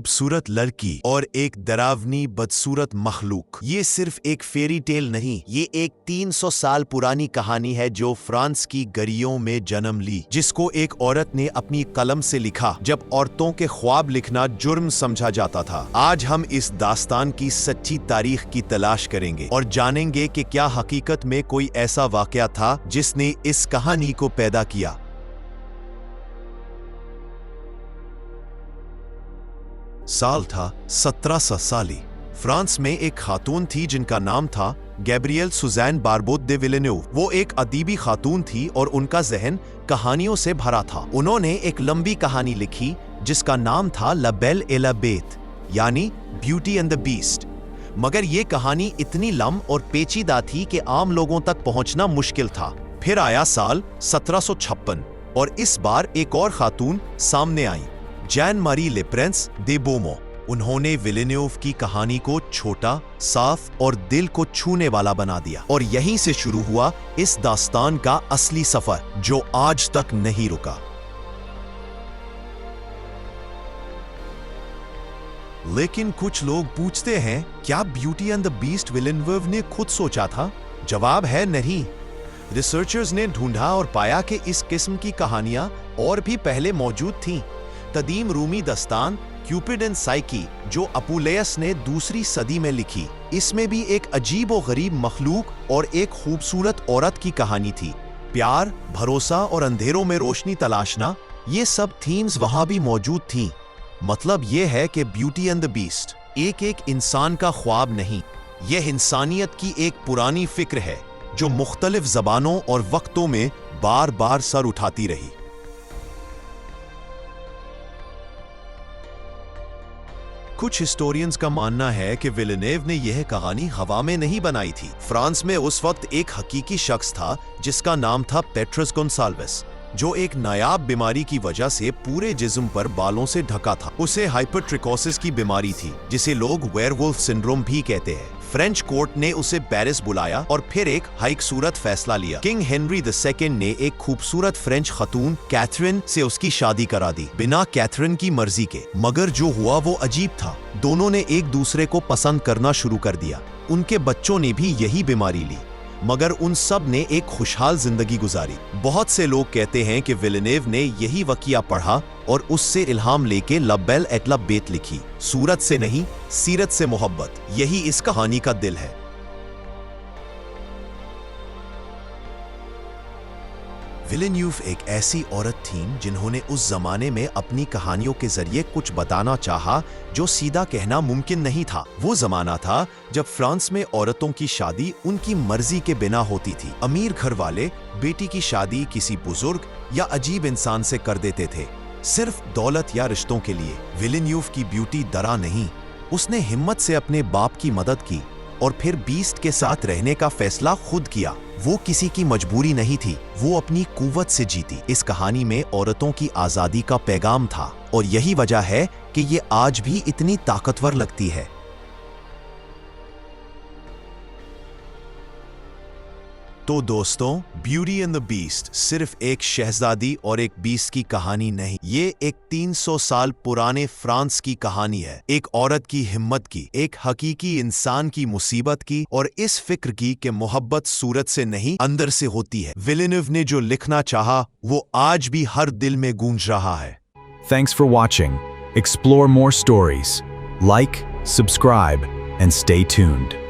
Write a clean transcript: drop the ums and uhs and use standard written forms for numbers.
खूबसूरत लड़की और एक डरावनी बदसूरत मखलूक। ये सिर्फ एक फेरी टेल नहीं, ये एक 300 साल पुरानी कहानी है जो फ्रांस की गलियों में जन्म ली, जिसको एक औरत ने अपनी कलम से लिखा जब औरतों के ख्वाब लिखना जुर्म समझा जाता था। आज हम इस दास्तान की सच्ची तारीख की तलाश करेंगे और जानेंगे कि क्या हकीकत में कोई ऐसा वाकया था जिसने इस कहानी को पैदा किया। साल था 1740। फ्रांस में एक खातून थी जिनका नाम था गैब्रिएल सुज़ैन बारबोट दे विलेन्यूव। वो एक अदीबी खातून थी और उनका जहन कहानियों से भरा था। उन्होंने एक लंबी कहानी लिखी जिसका नाम था ला बेल et la बेत, यानी ब्यूटी एंड द बीस्ट। मगर ये कहानी इतनी लंबी और पेचीदा थी कि आम लोगों तक पहुंचना मुश्किल था। फिर आया साल 1756 और इस बार एक और खातून सामने आई, जैन मारी ले प्रिंस दे बोमो। उन्होंने विलेन्यूव की कहानी को छोटा, साफ और दिल को छूने वाला बना दिया और यहीं से शुरू हुआ इस दास्तान का असली सफर जो आज तक नहीं रुका। लेकिन कुछ लोग पूछते हैं, क्या ब्यूटी एंड द बीस्ट विलेन्यूव ने खुद सोचा था? जवाब है नहीं। रिसर्चर्स ने ढूंढा और पाया कि इस किस्म की कहानियां और भी पहले मौजूद थीं। कदीम रूमी दस्तान क्यूपिड एंड साइकी जो अपुलेयस ने दूसरी सदी में लिखी, इसमें भी एक अजीब और गरीब मखलूक और एक खूबसूरत औरत की कहानी थी। प्यार, भरोसा और अंधेरों में रोशनी तलाशना, ये सब थीम्स वहां भी मौजूद थीं। मतलब ये है कि ब्यूटी एंड द बीस्ट एक एक इंसान का ख्वाब नहीं, यह इंसानियत की एक पुरानी फिक्र है जो मुख्तलिफ जबानों और वक्तों में बार बार सर उठाती रही। कुछ हिस्टोरियंस का मानना है कि विलेन्यूव ने यह कहानी हवा में नहीं बनाई थी। फ्रांस में उस वक्त एक हकीकी शख्स था जिसका नाम था पेट्रस गोंसाल्वेस, जो एक नायाब बीमारी की वजह से पूरे जिस्म पर बालों से ढका था। उसे हाइपरट्रिकोसिस की बीमारी थी जिसे लोग वेयरवुल्फ सिंड्रोम भी कहते हैं। फ्रेंच कोर्ट ने उसे पेरिस बुलाया और फिर एक हाईकसूरत फैसला लिया। किंग हेनरी II ने एक खूबसूरत फ्रेंच खतून कैथरीन से उसकी शादी करा दी, बिना कैथरीन की मर्जी के। मगर जो हुआ वो अजीब था। दोनों ने एक दूसरे को पसंद करना शुरू कर दिया। उनके बच्चों ने भी यही बीमारी ली, मगर उन सब ने एक खुशहाल जिंदगी गुजारी। बहुत से लोग कहते हैं कि विलेन्यूव ने यही वाकया पढ़ा और उससे इल्हाम लेके ला बेल et la बेत लिखी। सूरत से नहीं, सीरत से मोहब्बत, यही इस कहानी का दिल है। विलेन्यूव एक ऐसी औरत थी जिन्होंने उस जमाने में अपनी कहानियों के जरिए कुछ बताना चाहा जो सीधा कहना मुमकिन नहीं था। वो जमाना था जब फ्रांस में औरतों की शादी उनकी मर्जी के बिना होती थी। अमीर घर वाले बेटी की शादी किसी बुजुर्ग या अजीब इंसान से कर देते थे, सिर्फ दौलत या रिश्तों के लिए। विलेन्यूव की ब्यूटी डरा नहीं, उसने हिम्मत से अपने बाप की मदद की और फिर बीस्ट के साथ रहने का फैसला खुद किया। वो किसी की मजबूरी नहीं थी, वो अपनी कुव्वत से जीती। इस कहानी में औरतों की आजादी का पैगाम था और यही वजह है कि ये आज भी इतनी ताकतवर लगती है। तो दोस्तों, ब्यूटी एंड द बीस्ट सिर्फ एक शहजादी और एक बीस्ट की कहानी नहीं, ये एक 300 साल पुराने फ्रांस की कहानी है। एक औरत की हिम्मत की, एक हकीकी इंसान की मुसीबत की और इस फिक्र की कि मोहब्बत सूरत से नहीं अंदर से होती है। विलेन्यूव ने जो लिखना चाहा वो आज भी हर दिल में गूंज रहा है। Thanks for watching. Explore more stories. Like, subscribe, and stay tuned.